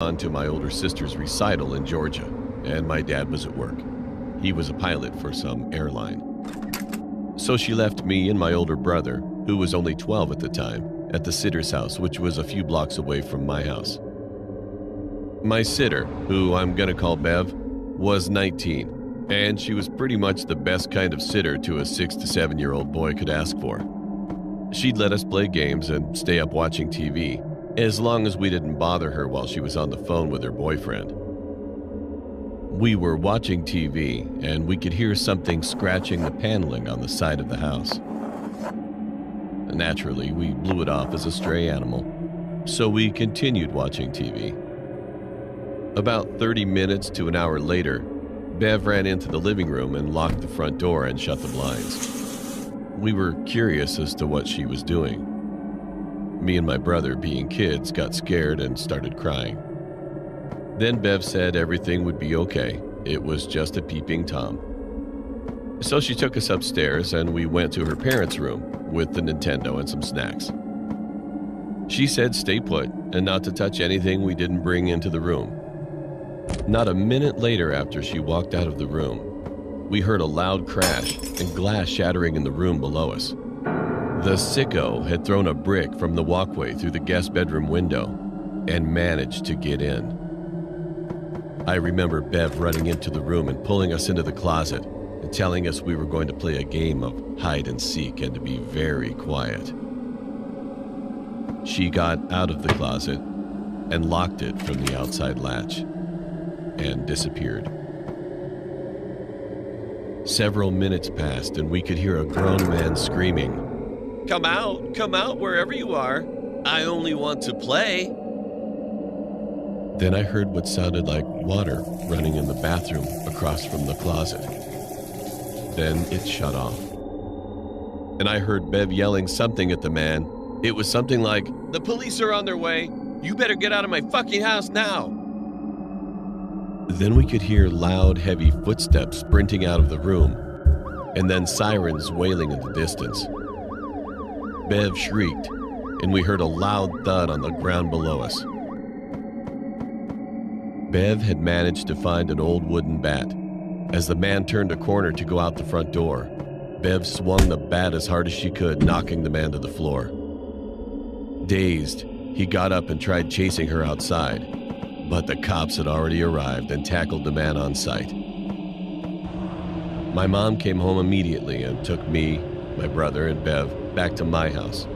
on to my older sister's recital in Georgia, and my dad was at work. He was a pilot for some airline. So she left me and my older brother, who was only 12 at the time, at the sitter's house, which was a few blocks away from my house. My sitter, who I'm gonna call Bev, was 19, and she was pretty much the best kind of sitter to a 6 to 7-year-old boy could ask for. She'd let us play games and stay up watching TV, as long as we didn't bother her while she was on the phone with her boyfriend. We were watching TV, and we could hear something scratching the paneling on the side of the house. Naturally, we blew it off as a stray animal, so we continued watching TV. About 30 minutes to an hour later, Bev ran into the living room and locked the front door and shut the blinds. We were curious as to what she was doing. Me and my brother, being kids, got scared and started crying. Then Bev said everything would be okay. It was just a peeping Tom. So she took us upstairs and we went to her parents' room with the Nintendo and some snacks. She said stay put and not to touch anything we didn't bring into the room. Not a minute later, after she walked out of the room, we heard a loud crash and glass shattering in the room below us. The sicko had thrown a brick from the walkway through the guest bedroom window and managed to get in. I remember Bev running into the room and pulling us into the closet and telling us we were going to play a game of hide and seek and to be very quiet. She got out of the closet and locked it from the outside latch and disappeared. Several minutes passed and we could hear a grown man screaming, come out wherever you are. I only want to play." Then I heard what sounded like water running in the bathroom across from the closet. Then it shut off. And I heard Bev yelling something at the man. It was something like, "The police are on their way. You better get out of my fucking house now." Then we could hear loud, heavy footsteps sprinting out of the room, and then sirens wailing in the distance. Bev shrieked, and we heard a loud thud on the ground below us. Bev had managed to find an old wooden bat. As the man turned a corner to go out the front door, Bev swung the bat as hard as she could, knocking the man to the floor. Dazed, he got up and tried chasing her outside, but the cops had already arrived and tackled the man on sight. My mom came home immediately and took me, my brother, and Bev back to my house.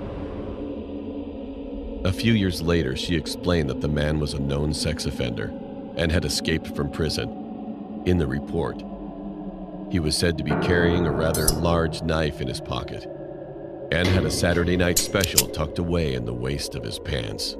A few years later, she explained that the man was a known sex offender and had escaped from prison. In the report, he was said to be carrying a rather large knife in his pocket and had a Saturday night special tucked away in the waist of his pants.